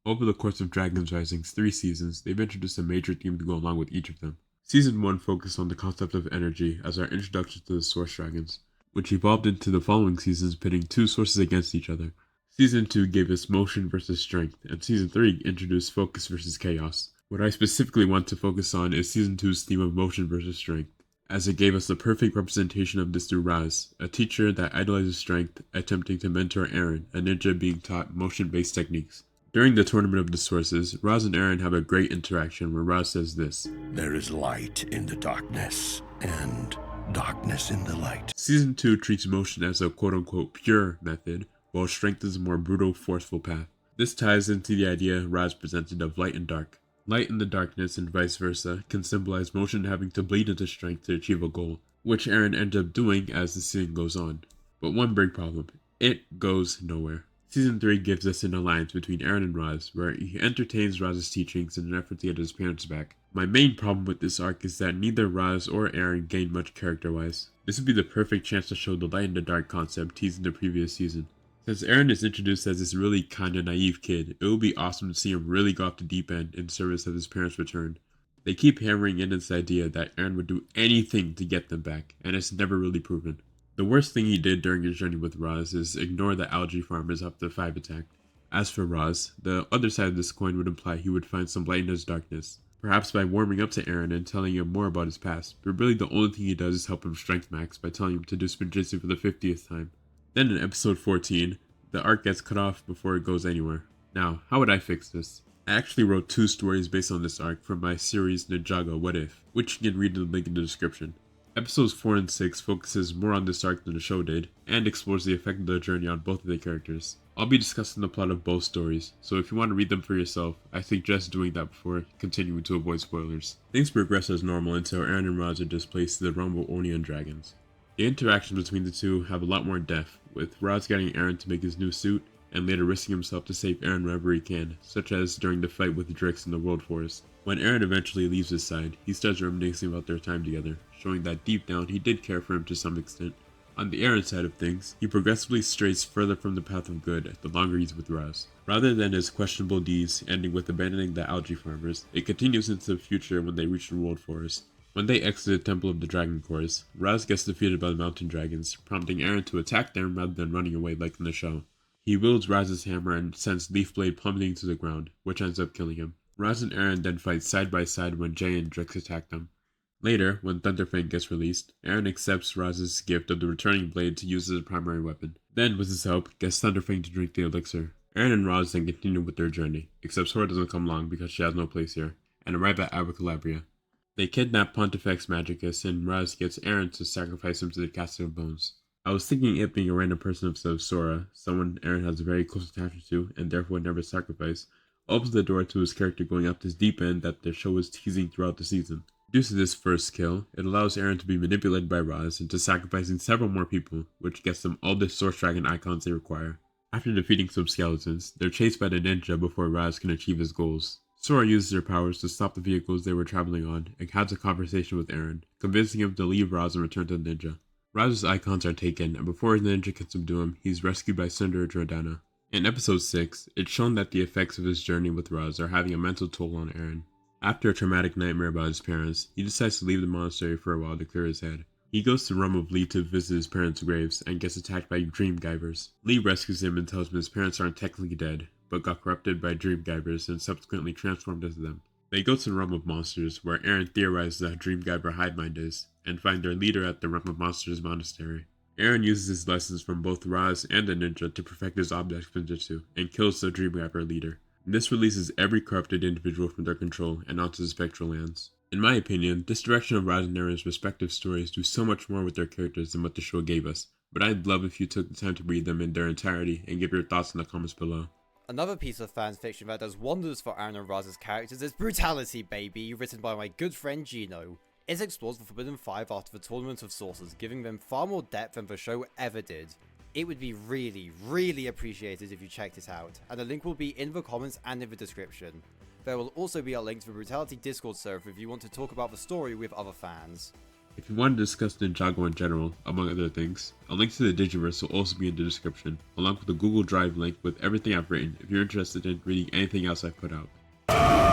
Over the course of Dragon's Rising's 3 seasons, they've introduced a major theme to go along with each of them. Season 1 focused on the concept of energy as our introduction to the Source Dragons, which evolved into the following seasons pitting two sources against each other. Season 2 gave us motion versus strength, and Season 3 introduced focus versus chaos. What I specifically want to focus on is Season 2's theme of motion versus strength, as it gave us the perfect representation of this through Raz, a teacher that idolizes strength, attempting to mentor Eren, a ninja being taught motion-based techniques. During the Tournament of the Sources, Raz and Eren have a great interaction where Raz says this: "There is light in the darkness, and darkness in the light." Season 2 treats motion as a quote-unquote pure method, while strength is a more brutal, forceful path. This ties into the idea Raz presented of light and dark. Light in the darkness and vice versa can symbolize motion having to bleed into strength to achieve a goal, which Eren ends up doing as the season goes on. But one big problem: it goes nowhere. Season 3 gives us an alliance between Eren and Raz, where he entertains Raz's teachings in an effort to get his parents back. My main problem with this arc is that neither Raz or Eren gain much character-wise. This would be the perfect chance to show the light and the dark concept teased in the previous season. Since Eren is introduced as this really kinda naive kid, it would be awesome to see him really go off the deep end in service of his parents' return. They keep hammering in this idea that Eren would do anything to get them back, and it's never really proven. The worst thing he did during his journey with Raz is ignore the algae farmers after the 5 attack. As for Raz, the other side of this coin would imply he would find some light in his darkness, perhaps by warming up to Eren and telling him more about his past, but really the only thing he does is help him strength max by telling him to do Spinjitzu for the 50th time. Then in episode 14, the arc gets cut off before it goes anywhere. Now, how would I fix this? I actually wrote 2 stories based on this arc from my series Ninjago What If, which you can read in the link in the description. Episodes 4 and 6 focuses more on this arc than the show did, and explores the effect of the journey on both of the characters. I'll be discussing the plot of both stories, so if you want to read them for yourself, I suggest doing that before continuing to avoid spoilers. Things progress as normal until Eren and Raz are displaced to the realm of Onion dragons. The interactions between the two have a lot more depth, with Raz getting Eren to make his new suit, and later risking himself to save Eren wherever he can, such as during the fight with Drix in the World Forest. When Eren eventually leaves his side, he starts reminiscing about their time together, showing that deep down he did care for him to some extent. On the Eren side of things, he progressively strays further from the path of good the longer he's with Raz. Rather than his questionable deeds ending with abandoning the algae farmers, it continues into the future when they reach the World Forest. When they exit the Temple of the Dragon Cores, Raz gets defeated by the mountain dragons, prompting Eren to attack them rather than running away like in the show. He wields Raz's hammer and sends Leafblade plummeting to the ground, which ends up killing him. Raz and Eren then fight side by side when Jay and Drix attack them. Later, when Thunderfang gets released, Eren accepts Raz's gift of the returning blade to use as a primary weapon. Then, with his help, gets Thunderfang to drink the elixir. Eren and Raz then continue with their journey, except Sora doesn't come along because she has no place here, and arrive at Abracalabria. They kidnap Pontifex Magicus, and Raz gets Eren to sacrifice him to the Castle of Bones. I was thinking it being a random person instead of Sora, someone Eren has a very close attachment to, and therefore never sacrifice, opens the door to his character going up this deep end that the show was teasing throughout the season. Due to this first kill, it allows Eren to be manipulated by Raz into sacrificing several more people, which gets them all the Source Dragon icons they require. After defeating some skeletons, they're chased by the ninja before Raz can achieve his goals. Sora uses her powers to stop the vehicles they were traveling on and has a conversation with Eren, convincing him to leave Raz and return to the ninja. Raz's icons are taken, and before the ninja can subdue him, he's rescued by Cinder Jordana. In episode 6, it's shown that the effects of his journey with Raz are having a mental toll on Eren. After a traumatic nightmare about his parents, he decides to leave the monastery for a while to clear his head. He goes to the realm of Lee to visit his parents' graves and gets attacked by Dream Givers. Lee rescues him and tells him his parents aren't technically dead, but got corrupted by Dream Givers and subsequently transformed into them. They go to the realm of monsters, where Eren theorizes that Dream Giver hive mind is, and find their leader at the realm of monsters monastery. Eren uses his lessons from both Raz and the ninja to perfect his object Spinjitzu, and kills the Dream Giver leader. This releases every corrupted individual from their control and onto the spectral lands. In my opinion, this direction of Raz and Eren's respective stories do so much more with their characters than what the show gave us, but I'd love if you took the time to read them in their entirety and give your thoughts in the comments below. Another piece of fan fiction that does wonders for Eren and Raz's characters is Brutality Baby, written by my good friend Gino. It explores the Forbidden Five after the Tournament of Sorcerers, giving them far more depth than the show ever did. It would be really appreciated if you checked it out, and the link will be in the comments and in the description. There will also be a link to the Brutality Discord server if you want to talk about the story with other fans. If you want to discuss Ninjago in general, among other things, a link to the Digiverse will also be in the description, along with a Google Drive link with everything I've written if you're interested in reading anything else I've put out.